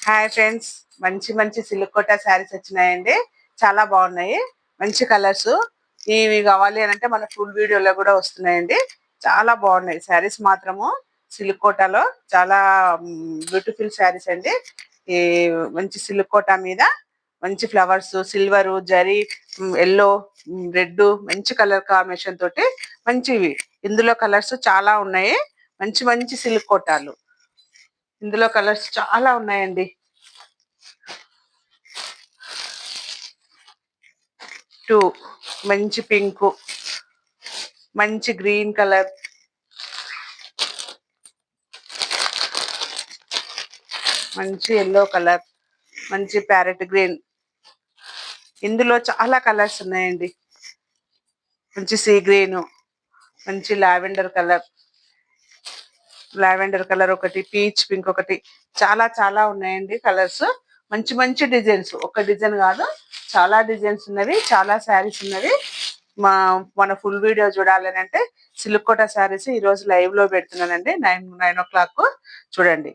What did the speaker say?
Hi friends, మంచి మంచి silk quota saris వచ్చినాయండి. చాలా బాగున్నాయి, మంచి కలర్స్. ఇవి కావాలి అని అంటే మన ఫుల్ వీడియోలో కూడా వస్తున్నాయండి. చాలా బాగున్నాయి శారీస్ మాత్రము. సిల్క్ కోటాలో చాలా బ్యూటిఫుల్ శారీస్ అండి. ఈ మంచి సిల్క్ కోటా మీద మంచి flowers, silver, zari, yellow, red, మంచి కలర్ కాంబినేషన్ తోటి మంచివి. ఇందులో కలర్స్ చాలా ఉన్నాయి. మంచి మంచి సిల్క్ కోటాలు. ఇందులో కలర్స్ చాలా ఉన్నాయండి. టూ మంచి పింక్, మంచి గ్రీన్ కలర్, మంచి ఎల్లో కలర్, మంచి ప్యారెట్ గ్రీన్. ఇందులో చాలా కలర్స్ ఉన్నాయండి. మంచి సీ గ్రీన్, మంచి లావెండర్ కలర్ ఒకటి, పీచ్ పింక్ ఒకటి. చాలా చాలా ఉన్నాయండి కలర్స్. మంచి మంచి డిజైన్స్, ఒక డిజైన్ కాదు, చాలా డిజైన్స్ ఉన్నవి, చాలా శారీస్ ఉన్నవి. మన ఫుల్ వీడియో చూడాలని అంటే సిల్క్ కోటా శారీస్ ఈ రోజు లైవ్ లో పెడుతున్నానండి. 9 o'clock చూడండి.